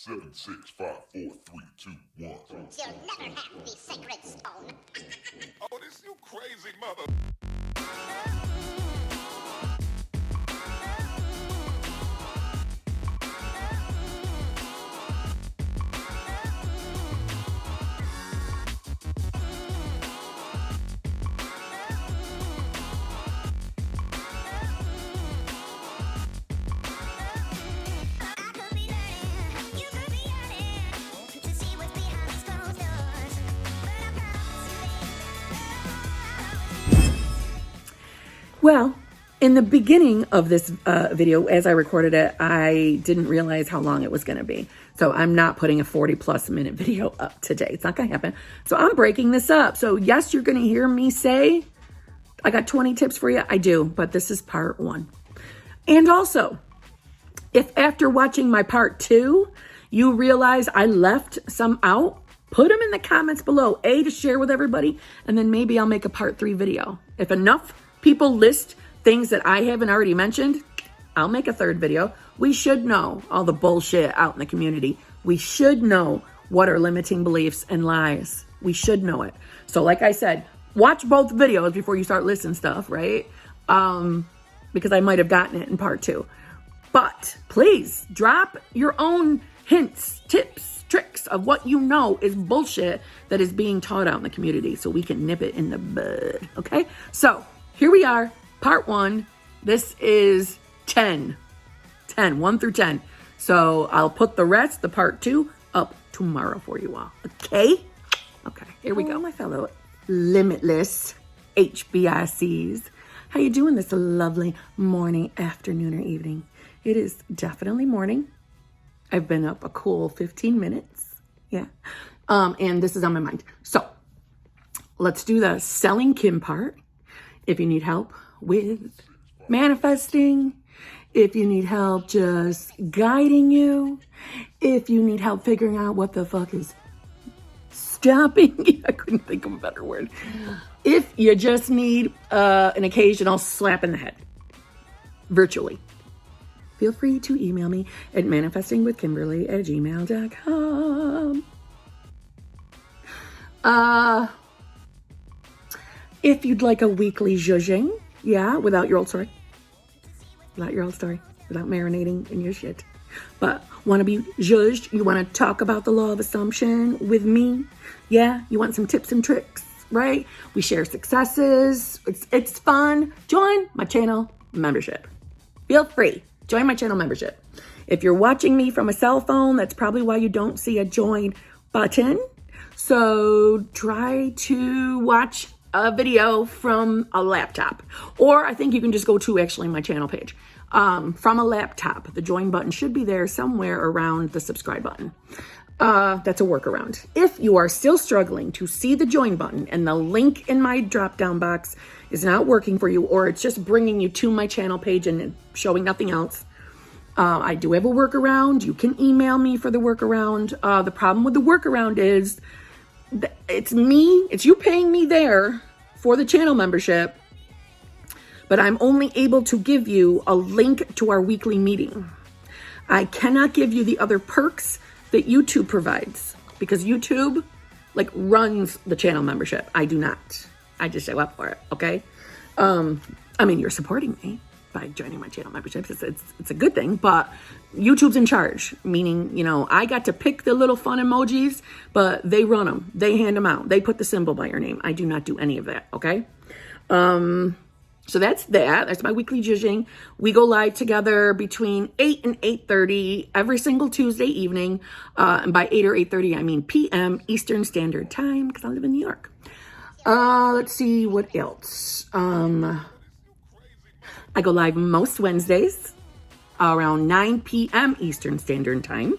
7, 6, 5, 4, 3, 2, 1. You'll never have the sacred stone. Oh, this you crazy mother. Well, in the beginning of this video, as I recorded it, I didn't realize how long it was going to be. So I'm not putting a 40+ minute video up today. It's not going to happen. So I'm breaking this up. So yes, you're going to hear me say, I got 20 tips for you. I do, but this is part 1. And also, if after watching my part 2, you realize I left some out, put them in the comments below, to share with everybody, and then maybe I'll make a part 3 video. If enough people list things that I haven't already mentioned, I'll make a 3rd video. We should know all the bullshit out in the community. We should know what are limiting beliefs and lies. We should know it. So like I said, watch both videos before you start listing stuff, right? Because I might have gotten it in part 2. But please drop your own hints, tips, tricks of what you know is bullshit that is being taught out in the community so we can nip it in the bud, okay? So here we are, part 1. This is 10, 1 through 10. So I'll put the rest, the part 2, up tomorrow for you all, okay? Okay, here we go, my fellow limitless HBICs. How you doing this lovely morning, afternoon, or evening? It is definitely morning. I've been up a cool 15 minutes, yeah. And this is on my mind. So let's do the selling Kim part. If you need help with manifesting, if you need help just guiding you, if you need help figuring out what the fuck is stopping, I couldn't think of a better word. If you just need an occasional slap in the head, virtually, feel free to email me at manifestingwithkimberly@gmail.com. If you'd like a weekly zhuzhing, without your old story, without marinating in your shit, but want to be zhuzhed, you want to talk about the law of assumption with me, you want some tips and tricks, right? We share successes, it's fun. Join my channel membership. Feel free, join my channel membership. If you're watching me from a cell phone, that's probably why you don't see a join button. So try to watch a video from a laptop, or I think you can just go to actually my channel page from a laptop. The join button should be there somewhere around the subscribe button. That's a workaround. If you are still struggling to see the join button and the link in my drop down box is not working for you, or it's just bringing you to my channel page and showing nothing else, I do have a workaround. You can email me for the workaround. The problem with the workaround is it's you paying me there for the channel membership, but I'm only able to give you a link to our weekly meeting. I cannot give you the other perks that YouTube provides because YouTube runs the channel membership. I do not. I just show up for it, okay? You're supporting me by joining my channel membership. It's a good thing, but YouTube's in charge, meaning, I got to pick the little fun emojis, but they run them. They hand them out. They put the symbol by your name. I do not do any of that, okay? So that's that. That's my weekly zhuzhing. We go live together between 8 and 8:30 every single Tuesday evening. And by 8 or 8:30, I mean PM Eastern Standard Time because I live in New York. Let's see what else. I go live most Wednesdays around 9 p.m. Eastern Standard Time.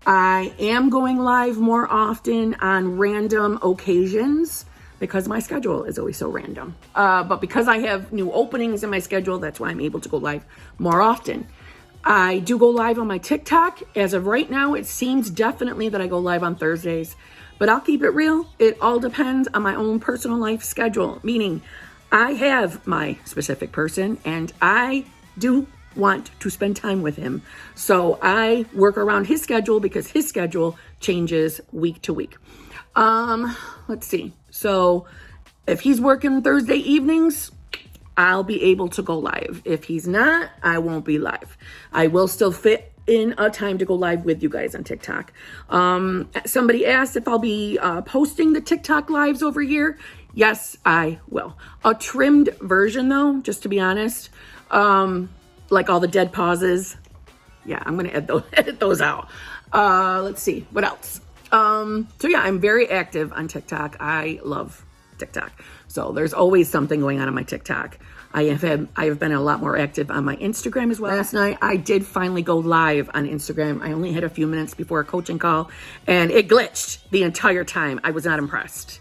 I am going live more often on random occasions because my schedule is always so random. But because I have new openings in my schedule, that's why I'm able to go live more often. I do go live on my TikTok. As of right now, it seems definitely that I go live on Thursdays. But I'll keep it real. It all depends on my own personal life schedule, meaning I have my specific person and I do want to spend time with him. So I work around his schedule because his schedule changes week to week. Let's see. So if he's working Thursday evenings, I'll be able to go live. If he's not, I won't be live. I will still fit in a time to go live with you guys on TikTok. Somebody asked if I'll be posting the TikTok lives over here. Yes, I will. A trimmed version though, just to be honest. Like all the dead pauses. Yeah, I'm going to edit those out. Let's see. What else? So yeah, I'm very active on TikTok. I love TikTok. So there's always something going on my TikTok. I have been a lot more active on my Instagram as well. Last night, I did finally go live on Instagram. I only had a few minutes before a coaching call, and it glitched the entire time. I was not impressed.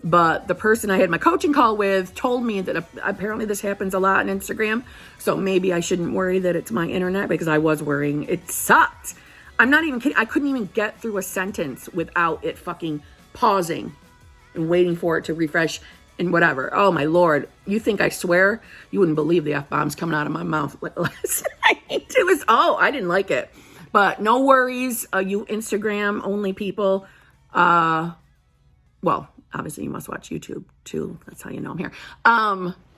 But the person I had my coaching call with told me that apparently this happens a lot on Instagram. So maybe I shouldn't worry that it's my internet, because I was worrying. It sucked. I'm not even kidding. I couldn't even get through a sentence without it fucking pausing and waiting for it to refresh and whatever. Oh my Lord. You think I swear? You wouldn't believe the F-bombs coming out of my mouth last night. It was, I didn't like it. But no worries, you Instagram only people. Well, obviously you must watch YouTube too. That's how you know I'm here.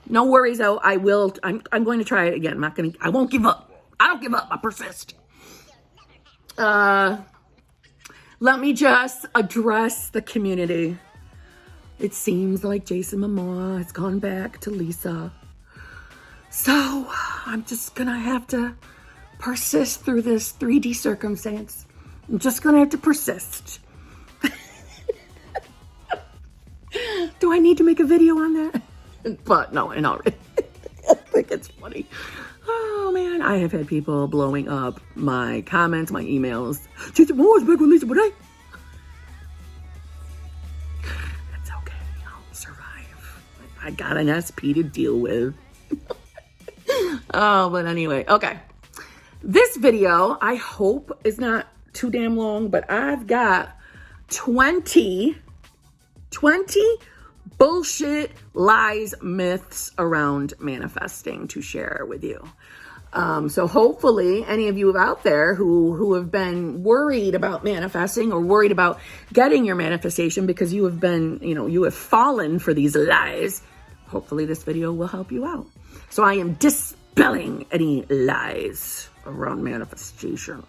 No worries though. I'm going to try it again. I won't give up. I don't give up. I persist. Let me just address the community. It seems like Jason Momoa has gone back to Lisa. So I'm just going to have to persist through this 3D circumstance. I'm just going to have to persist. Do I need to make a video on that? But no, and already. I think it's funny. Oh man, I have had people blowing up my comments, my emails. Jason Momoa's back with Lisa Bonet. That's okay. I'll survive. I got an SP to deal with. Oh, but anyway, okay. This video, I hope, is not too damn long, but I've got 20 bullshit lies, myths around manifesting to share with you. So hopefully any of you out there who have been worried about manifesting or worried about getting your manifestation because you have been, you have fallen for these lies, hopefully this video will help you out. So I am dispelling any lies around manifestation.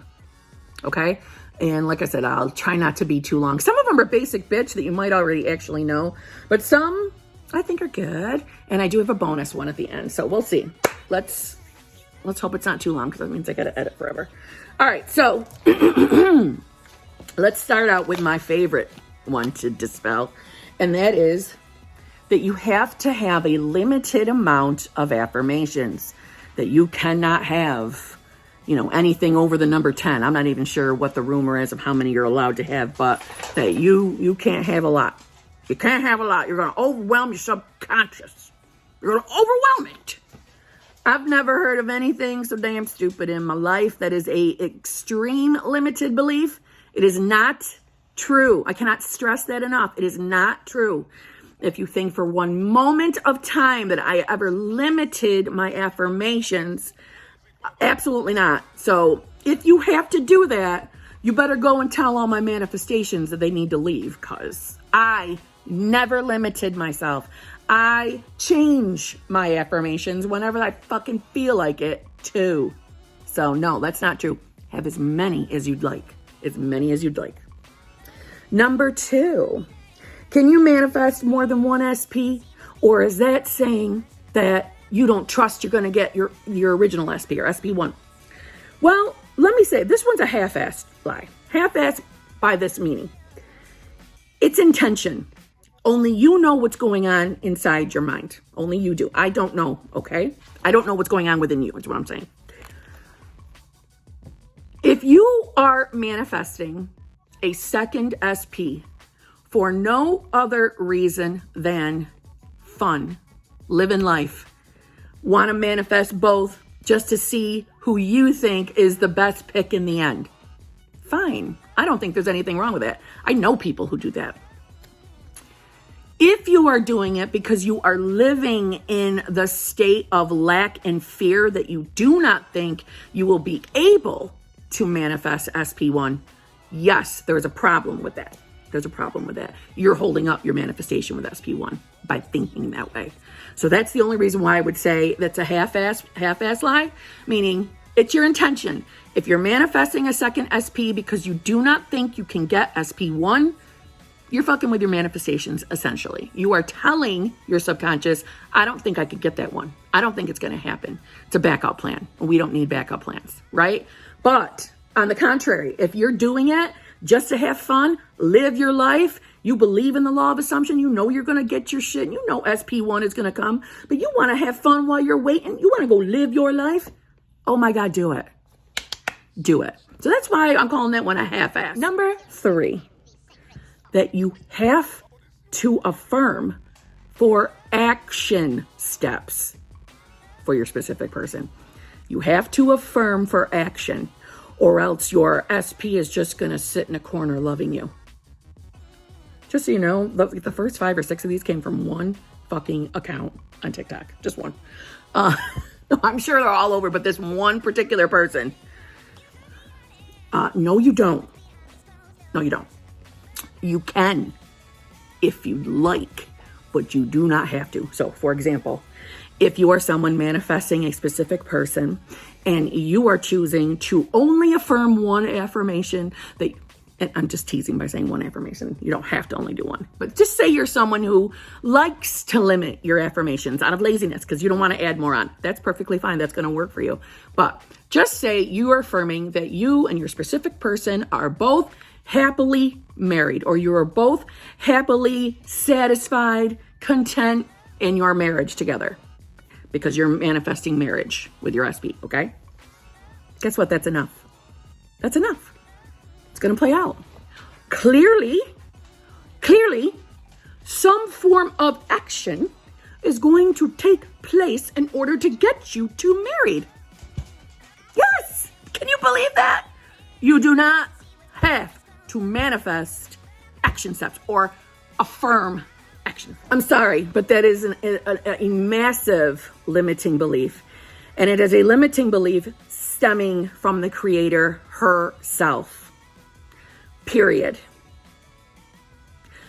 Okay? And like I said, I'll try not to be too long. Some of them are basic bitch that you might already actually know, but some I think are good. And I do have a bonus one at the end. So we'll see. Let's hope it's not too long, because that means I got to edit forever. All right. So let's start out with my favorite one to dispel. And that is that you have to have a limited amount of affirmations, that you cannot have anything over the number 10. I'm not even sure what the rumor is of how many you're allowed to have, but that you can't have a lot. You can't have a lot. You're going to overwhelm your subconscious. You're going to overwhelm it. I've never heard of anything so damn stupid in my life. That is a extreme limited belief. It is not true. I cannot stress that enough. It is not true. If you think for one moment of time that I ever limited my affirmations, absolutely not. So if you have to do that, you better go and tell all my manifestations that they need to leave, because I never limited myself. I change my affirmations whenever I fucking feel like it too. So no, that's not true. Have as many as you'd like. As many as you'd like. Number 2, can you manifest more than one SP? Or is that saying that you don't trust you're going to get your original SP or SP1? Well, let me say, this one's a half-assed lie. Half-assed by this meaning. It's intention. Only you know what's going on inside your mind. Only you do. I don't know, okay? I don't know what's going on within you, is what I'm saying. If you are manifesting a second SP for no other reason than fun, living life, want to manifest both just to see who you think is the best pick in the end, fine. I don't think there's anything wrong with that. I know people who do that. If you are doing it because you are living in the state of lack and fear that you do not think you will be able to manifest SP1, yes, there's a problem with that. There's a problem with that. You're holding up your manifestation with SP1 by thinking that way. So that's the only reason why I would say that's a half-ass lie, meaning it's your intention. If you're manifesting a second SP because you do not think you can get SP1, you're fucking with your manifestations, essentially. You are telling your subconscious, I don't think I could get that one. I don't think it's going to happen. It's a backup plan. We don't need backup plans, right? But on the contrary, if you're doing it just to have fun, live your life, you believe in the law of assumption, you know you're going to get your shit, you know SP1 is going to come, but you want to have fun while you're waiting, you want to go live your life, oh my God, do it. Do it. So that's why I'm calling that one a half-ass. Number 3. That you have to affirm for action steps for your specific person. You have to affirm for action, or else your SP is just going to sit in a corner loving you. Just so you know, the first 5 or 6 of these came from one fucking account on TikTok. Just one. I'm sure they're all over, but this one particular person. No, you don't. No, you don't. You can, if you like, but you do not have to. So, for example, if you are someone manifesting a specific person and you are choosing to only affirm one affirmation that, and I'm just teasing by saying one affirmation. You don't have to only do one. But just say you're someone who likes to limit your affirmations out of laziness because you don't want to add more on. That's perfectly fine. That's going to work for you. But just say you are affirming that you and your specific person are both happily married, or you are both happily satisfied, content in your marriage together because you're manifesting marriage with your SP, okay? Guess what? That's enough. That's enough. It's going to play out. Clearly, some form of action is going to take place in order to get you two married. Yes! Can you believe that? You do not have to manifest action steps or affirm action. I'm sorry, but that is a massive limiting belief. And it is a limiting belief stemming from the creator herself. Period.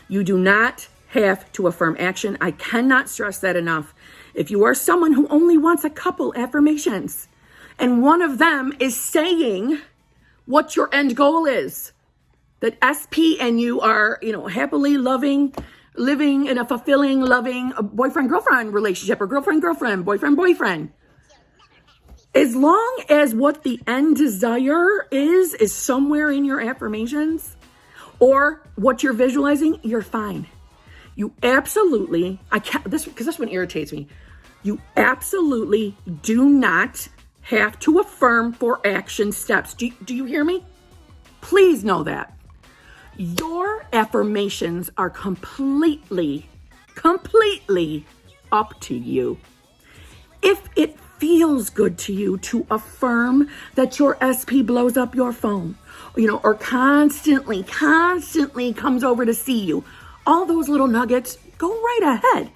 You do not have to affirm action. I cannot stress that enough. If you are someone who only wants a couple affirmations, and one of them is saying what your end goal is, that SP and you are, happily living in a fulfilling, loving boyfriend-girlfriend relationship, or girlfriend-girlfriend, boyfriend-boyfriend. As long as what the end desire is somewhere in your affirmations or what you're visualizing, you're fine. You absolutely, because this one irritates me. You absolutely do not have to affirm for action steps. Do you hear me? Please know that. Your affirmations are completely up to you. If it feels good to you to affirm that your SP blows up your phone, or constantly comes over to see you, all those little nuggets, go right ahead.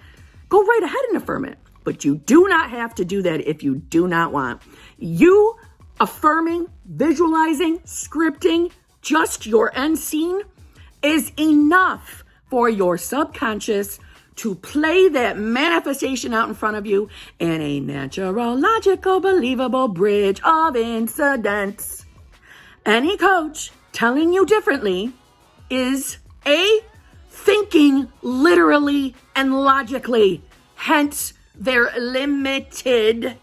Go right ahead and affirm it. But you do not have to do that if you do not want. You affirming, visualizing, scripting just your end scene is enough for your subconscious to play that manifestation out in front of you in a natural, logical, believable bridge of incidents. Any coach telling you differently is thinking literally and logically, hence their limited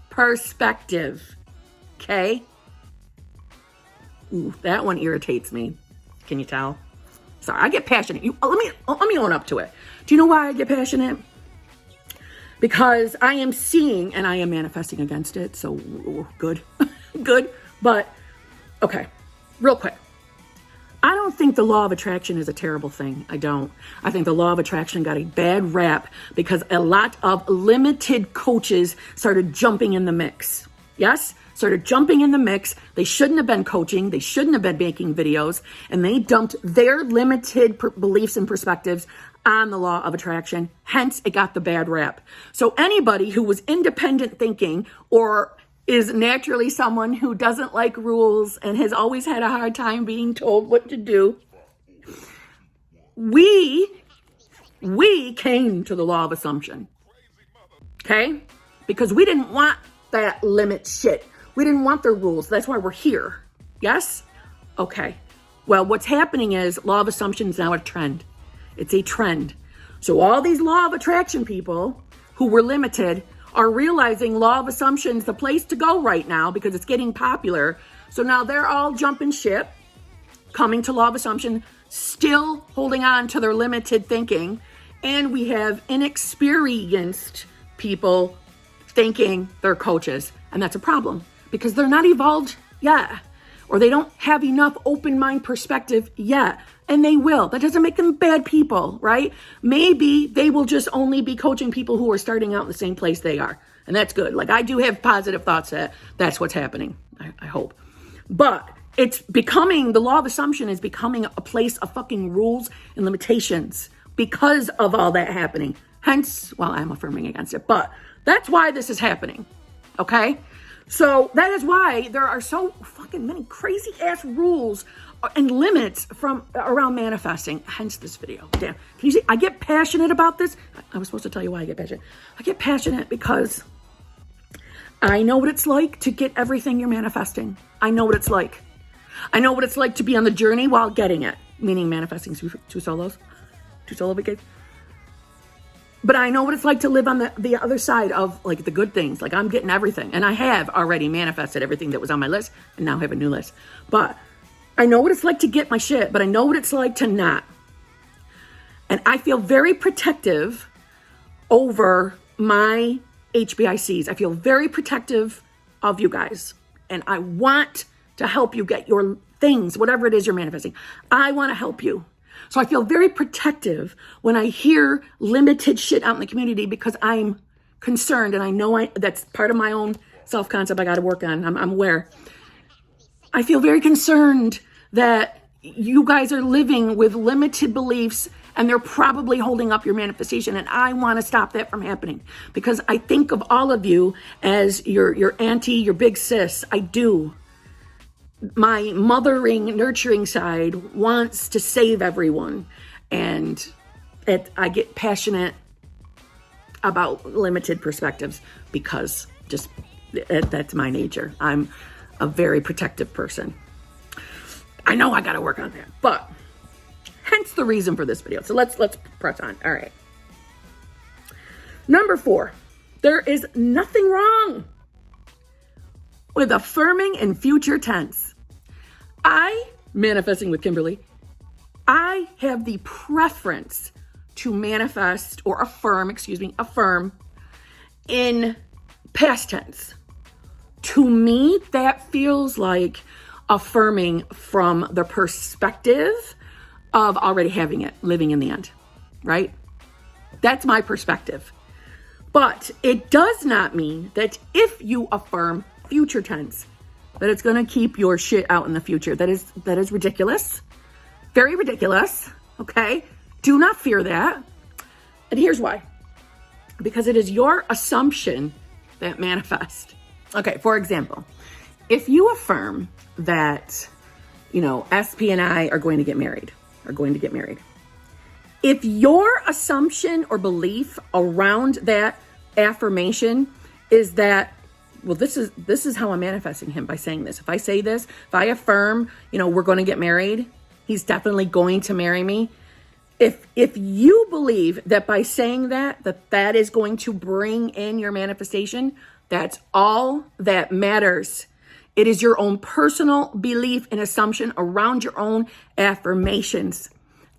perspective. Okay? Ooh, that one irritates me. Can you tell? Sorry, I get passionate. Let me own up to it. Do you know why I get passionate? Because I am seeing and I am manifesting against it. So good, good. But okay, real quick. I don't think the law of attraction is a terrible thing. I don't. I think the law of attraction got a bad rap because a lot of limited coaches started jumping in the mix. Yes? Started jumping in the mix. They shouldn't have been coaching. They shouldn't have been making videos. And they dumped their limited beliefs and perspectives on the law of attraction. Hence, it got the bad rap. So anybody who was independent thinking or is naturally someone who doesn't like rules and has always had a hard time being told what to do, we came to the law of assumption. Okay? Because we didn't want that limit shit. We didn't want their rules. That's why we're here. Yes? Okay. Well, what's happening is law of assumption is now a trend. It's a trend. So all these law of attraction people who were limited are realizing law of assumption is the place to go right now because it's getting popular. So now they're all jumping ship, coming to law of assumption, still holding on to their limited thinking. And we have inexperienced people thinking they're coaches. And that's a problem because they're not evolved yet, or they don't have enough open mind perspective yet. And they will. That doesn't make them bad people, right? Maybe they will just only be coaching people who are starting out in the same place they are. And that's good. Like, I do have positive thoughts that that's what's happening. I hope. But it's becoming, the law of assumption is becoming a place of fucking rules and limitations because of all that happening. Hence, well, I'm affirming against it, but that's why this is happening. Okay? So that is why there are so fucking many crazy ass rules and limits from around manifesting. Hence this video. Damn. Can you see? I get passionate about this. I was supposed to tell you why I get passionate. I get passionate because I know what it's like to get everything you're manifesting. I know what it's like. I know what it's like to be on the journey while getting it. Meaning manifesting two solo vacations. But I know what it's like to live on the other side of like the good things. Like I'm getting everything. And I have already manifested everything that was on my list and now have a new list. But I know what it's like to get my shit, but I know what it's like to not. And I feel very protective over my HBICs. I feel very protective of you guys. And I want to help you get your things, whatever it is you're manifesting. I want to help you. So I feel very protective when I hear limited shit out in the community because I'm concerned and I know that's part of my own self-concept I got to work on. I'm aware. I feel very concerned that you guys are living with limited beliefs and they're probably holding up your manifestation. And I want to stop that from happening because I think of all of you as your auntie, your big sis. I do. My mothering, nurturing side wants to save everyone. And I get passionate about limited perspectives because just that's my nature. I'm a very protective person. I know I got to work on that, but hence the reason for this video. So let's press on. All right. Number 4, there is nothing wrong with affirming in future tense. Manifesting with Kimberly, I have the preference to manifest or affirm in past tense. To me, that feels like affirming from the perspective of already having it, living in the end, right? That's my perspective. But it does not mean that if you affirm future tense, that it's going to keep your shit out in the future. That is ridiculous. Very ridiculous. Okay? Do not fear that. And here's why. Because it is your assumption that manifests. Okay, for example, if you affirm that, SP and I are going to get married, if your assumption or belief around that affirmation is that, well, this is how I'm manifesting him by saying this. If I say this, if I affirm, we're going to get married, he's definitely going to marry me. If you believe that by saying that is going to bring in your manifestation, that's all that matters. It is your own personal belief and assumption around your own affirmations.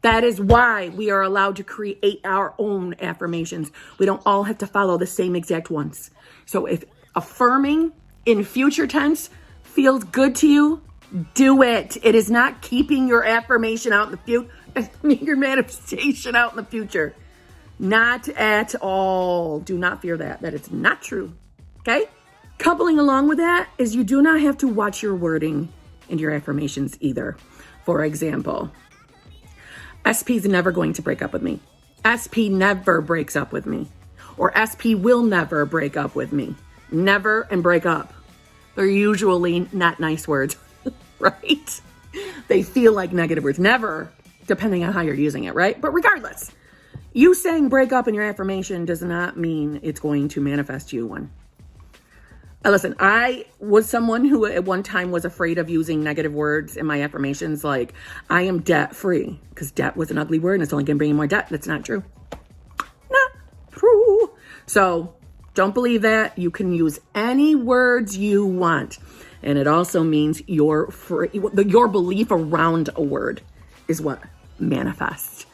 That is why we are allowed to create our own affirmations. We don't all have to follow the same exact ones. So if affirming in future tense feels good to you, do it. It is not keeping your affirmation out in the future, your manifestation out in the future. Not at all. Do not fear that. That is not true. Okay? Coupling along with that is you do not have to watch your wording in your affirmations either. For example, SP is never going to break up with me. SP never breaks up with me. Or SP will never break up with me. Never and break up. They're usually not nice words, right? They feel like negative words. Never, depending on how you're using it, right? But regardless, you saying break up in your affirmation does not mean it's going to manifest you one. Listen, I was someone who at one time was afraid of using negative words in my affirmations, like I am debt free, because debt was an ugly word and it's only going to bring you more debt. That's not true. Not true. So don't believe that. You can use any words you want. And it also means your belief around a word is what manifests.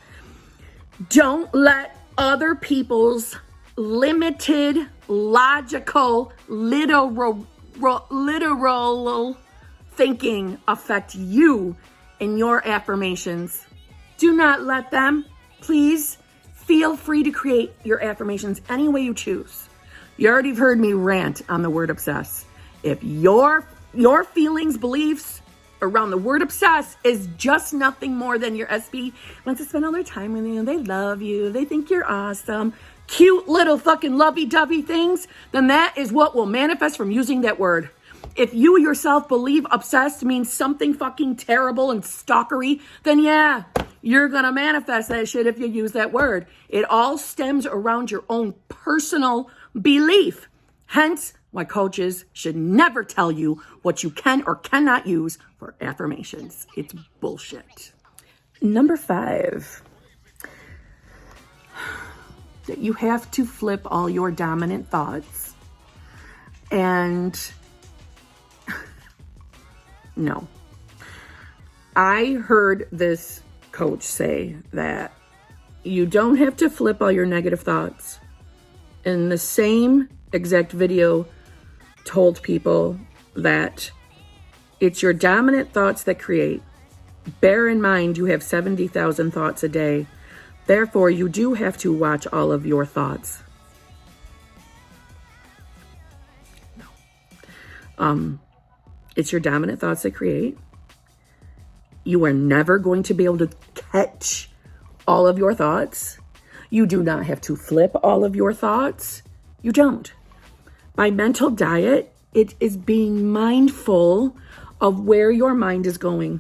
Don't let other people's limited, logical, literal thinking affect you in your affirmations. Do not let them. Please feel free to create your affirmations any way you choose. You already heard me rant on the word obsess. If your feelings, beliefs around the word obsess is just nothing more than your SP wants to spend all their time with you, they love you, they think you're awesome, cute little fucking lovey-dovey things, then that is what will manifest from using that word. If you yourself believe obsessed means something fucking terrible and stalkery, then yeah, you're gonna manifest that shit if you use that word. It all stems around your own personal belief. Hence, why coaches should never tell you what you can or cannot use for affirmations. It's bullshit. Number 5. That you have to flip all your dominant thoughts. And no. I heard this coach say that you don't have to flip all your negative thoughts. In the same exact video, told people that it's your dominant thoughts that create. Bear in mind, you have 70,000 thoughts a day. Therefore, you do have to watch all of your thoughts. No. It's your dominant thoughts that create. You are never going to be able to catch all of your thoughts. You do not have to flip all of your thoughts. You don't. By mental diet, it is being mindful of where your mind is going.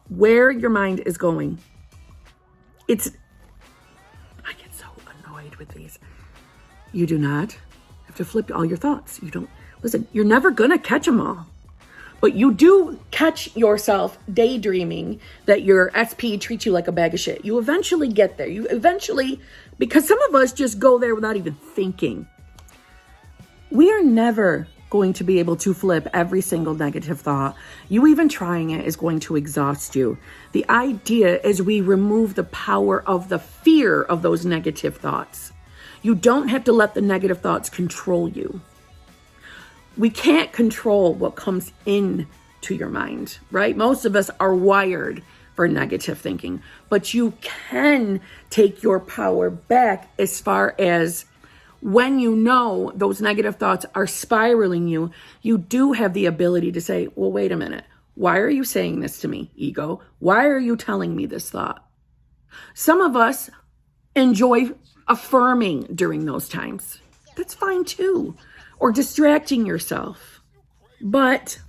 Where your mind is going. I get so annoyed with these. You do not have to flip all your thoughts. Listen, you're never going to catch them all. But you do catch yourself daydreaming that your SP treats you like a bag of shit. You eventually get there. Because some of us just go there without even thinking. We are never going to be able to flip every single negative thought. You even trying it is going to exhaust you. The idea is we remove the power of the fear of those negative thoughts. You don't have to let the negative thoughts control you. We can't control what comes in to your mind, right? Most of us are wired for negative thinking, but you can take your power back as far as when you know those negative thoughts are spiraling you, you do have the ability to say, well, wait a minute. Why are you saying this to me, ego? Why are you telling me this thought? Some of us enjoy affirming during those times. That's fine too. Or distracting yourself. But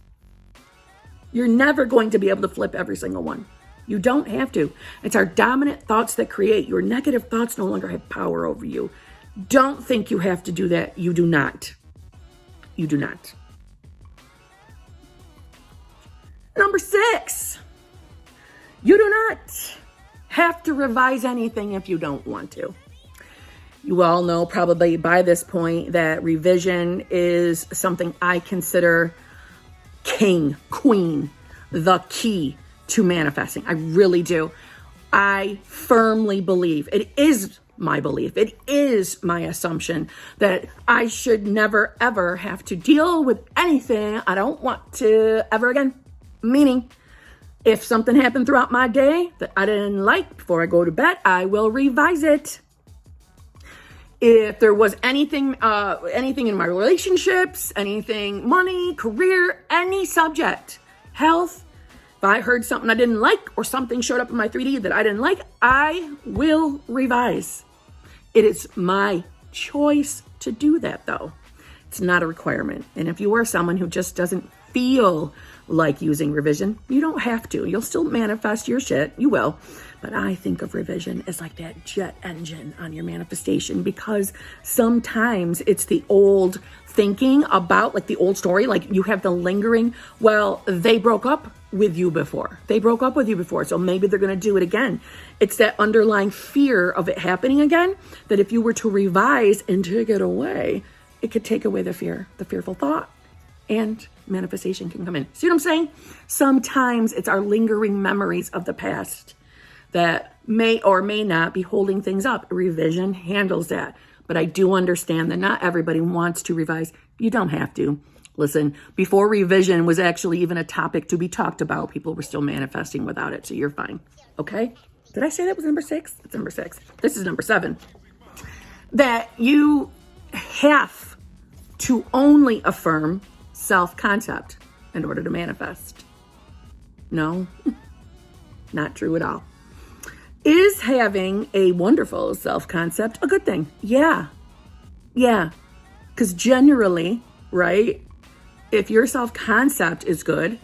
you're never going to be able to flip every single one. You don't have to. It's our dominant thoughts that create. Your negative thoughts no longer have power over you. Don't think you have to do that. You do not. You do not. Number 6. You do not have to revise anything if you don't want to. You all know probably by this point that revision is something I consider king, queen, the key to manifesting. I really do. I firmly believe, it is my belief, it is my assumption that I should never, ever have to deal with anything I don't want to ever again. Meaning, if something happened throughout my day that I didn't like before I go to bed, I will revise it. If there was anything in my relationships, anything, money, career, any subject, health, if I heard something I didn't like or something showed up in my 3D that I didn't like, I will revise. It is my choice to do that, though. It's not a requirement. And if you are someone who just doesn't feel like using revision, you don't have to. You'll still manifest your shit. You will. But I think of revision as like that jet engine on your manifestation, because sometimes it's the old thinking about, like the old story, like you have the lingering, well, they broke up with you before. They broke up with you before, so maybe they're going to do it again. It's that underlying fear of it happening again, that if you were to revise and take it away, it could take away the fear, the fearful thought, and manifestation can come in. See what I'm saying? Sometimes it's our lingering memories of the past that may or may not be holding things up. Revision handles that. But I do understand that not everybody wants to revise. You don't have to. Listen, before revision was actually even a topic to be talked about, people were still manifesting without it. So you're fine. Okay? Did I say that was number 6? It's number 6. This is number 7. That you have to only affirm self-concept in order to manifest. No, not true at all. Is having a wonderful self-concept a good thing? Yeah. Because generally, right, if your self-concept is good,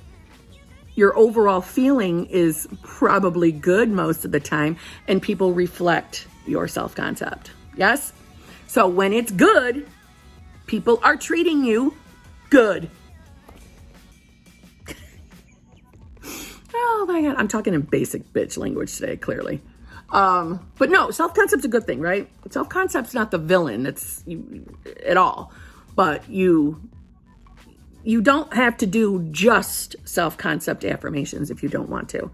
your overall feeling is probably good most of the time, and people reflect your self-concept. Yes? So when it's good, people are treating you good. Oh my God, I'm talking in basic bitch language today, clearly. But no, self-concept's a good thing, right? Self-concept's not the villain at all. But you don't have to do just self-concept affirmations if you don't want to.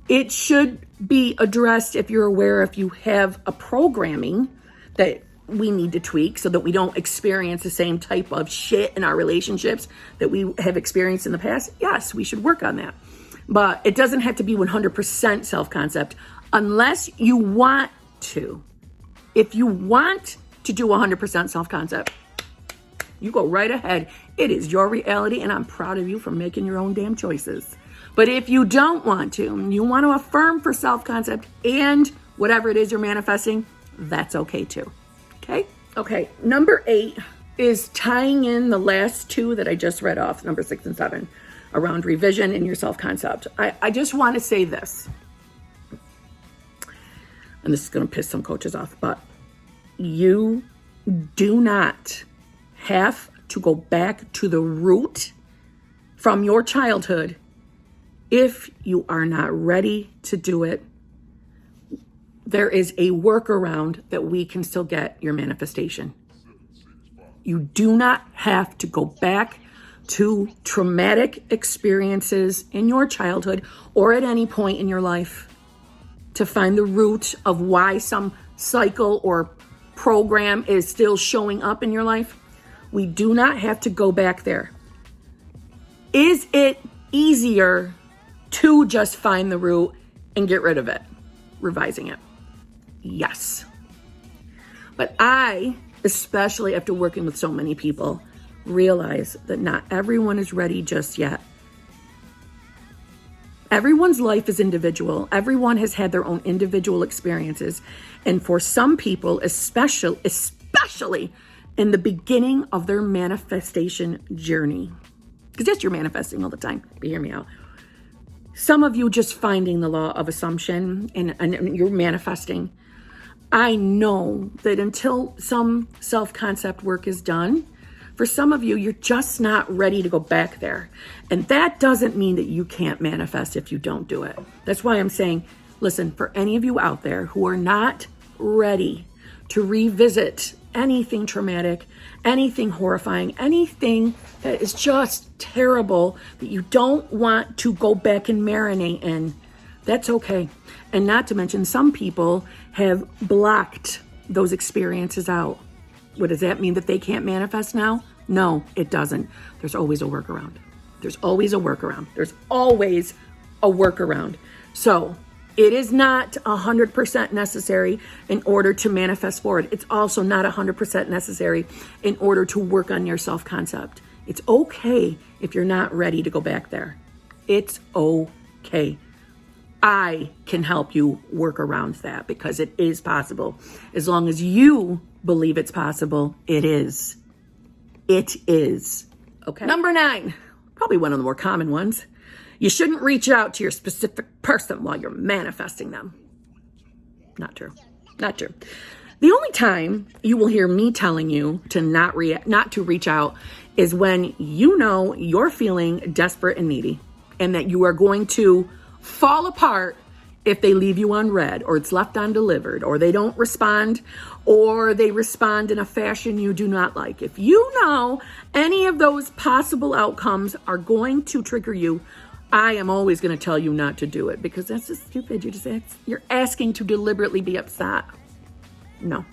It should be addressed if you're aware, if you have a programming that we need to tweak so that we don't experience the same type of shit in our relationships that we have experienced in the past. Yes, we should work on that. But it doesn't have to be 100% self-concept unless you want to. If you want to do 100% self-concept, you go right ahead. It is your reality, and I'm proud of you for making your own damn choices. But if you don't want to, you want to affirm for self-concept and whatever it is you're manifesting, that's okay too. Okay. Number 8 is tying in the last 2 that I just read off, number 6 and 7, around revision and your self-concept. I just want to say this, and this is going to piss some coaches off, but you do not have to go back to the root from your childhood if you are not ready to do it. There is a workaround that we can still get your manifestation. You do not have to go back to traumatic experiences in your childhood or at any point in your life to find the root of why some cycle or program is still showing up in your life. We do not have to go back there. Is it easier to just find the root and get rid of it, revising it? Yes. But I, especially after working with so many people, realize that not everyone is ready just yet. Everyone's life is individual. Everyone has had their own individual experiences. And for some people, especially in the beginning of their manifestation journey, because yes, you're manifesting all the time, but hear me out. Some of you just finding the law of assumption and you're manifesting. I know that until some self-concept work is done, for some of you, you're just not ready to go back there. And that doesn't mean that you can't manifest if you don't do it. That's why I'm saying, listen, for any of you out there who are not ready to revisit anything traumatic, anything horrifying, anything that is just terrible that you don't want to go back and marinate in, that's okay. And not to mention, some people have blocked those experiences out. What does that mean? That they can't manifest now? No, it doesn't. There's always a workaround. There's always a workaround. There's always a workaround. So it is not 100% necessary in order to manifest forward. It's also not 100% necessary in order to work on your self-concept. It's okay if you're not ready to go back there. It's okay. hey, I can help you work around that because it is possible. As long as you believe it's possible, it is. It is. Okay. Number 9, probably one of the more common ones. You shouldn't reach out to your specific person while you're manifesting them. Not true. Not true. The only time you will hear me telling you to not to reach out is when you know you're feeling desperate and needy and that you are going to fall apart if they leave you unread or it's left undelivered or they don't respond or they respond in a fashion you do not like. If you know any of those possible outcomes are going to trigger you, I am always going to tell you not to do it because that's just stupid. You're asking to deliberately be upset. No.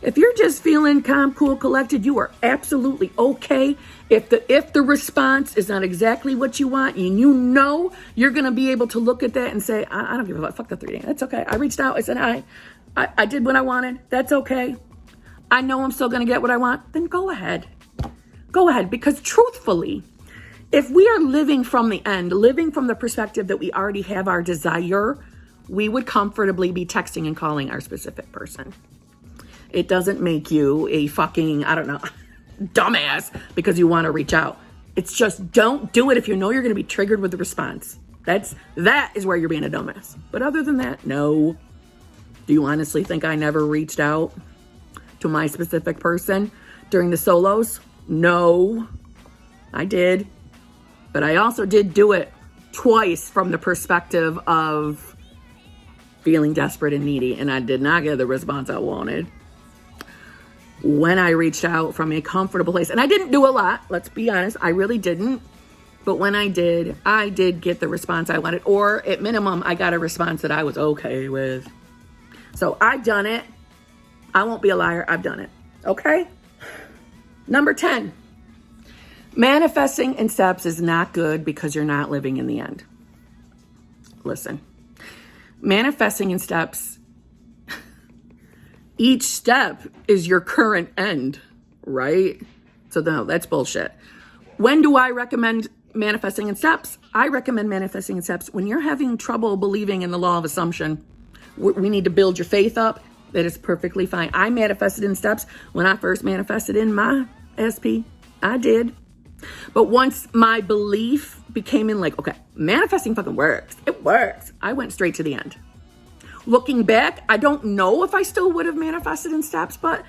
If you're just feeling calm, cool, collected, you are absolutely okay. If the response is not exactly what you want, and you know you're going to be able to look at that and say, I don't give a fuck. Fuck the 3 days. That's okay. I reached out. I said, I did what I wanted. That's okay. I know I'm still going to get what I want. Then go ahead. Go ahead. Because truthfully, if we are living from the end, living from the perspective that we already have our desire, we would comfortably be texting and calling our specific person. It doesn't make you a fucking, I don't know, dumbass because you want to reach out. It's just don't do it if you know you're going to be triggered with the response. That is where you're being a dumbass. But other than that, no. Do you honestly think I never reached out to my specific person during the solos? No, I did. But I also did do it twice from the perspective of feeling desperate and needy, and I did not get the response I wanted. When I reached out from a comfortable place, and I didn't do a lot, let's be honest, I really didn't. But when I did get the response I wanted, or at minimum, I got a response that I was okay with. So I've done it. I won't be a liar. I've done it. Okay? Number 10. Manifesting in steps is not good because you're not living in the end. Listen. Manifesting in steps, each step is your current end, right? So no, that's bullshit. When do I recommend manifesting in steps? I recommend manifesting in steps when you're having trouble believing in the law of assumption. We need to build your faith up. That is perfectly fine. I manifested in steps when I first manifested in my SP. I did. But once my belief became in like, okay, manifesting fucking works. It works. I went straight to the end. Looking back, I don't know if I still would have manifested in steps, but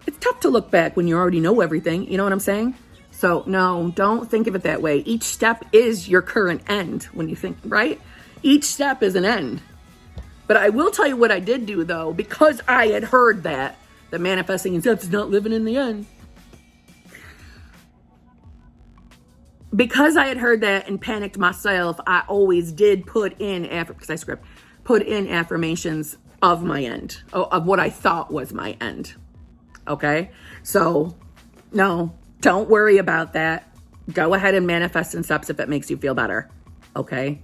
it's tough to look back when you already know everything. You know what I'm saying? So no, don't think of it that way. Each step is your current end when you think, right? Each step is an end. But I will tell you what I did do though, because I had heard that manifesting in steps is not living in the end. Because I had heard that and panicked myself, I always did put in affirmations of my end, of what I thought was my end. Okay? So, no, don't worry about that. Go ahead and manifest in steps if it makes you feel better. Okay?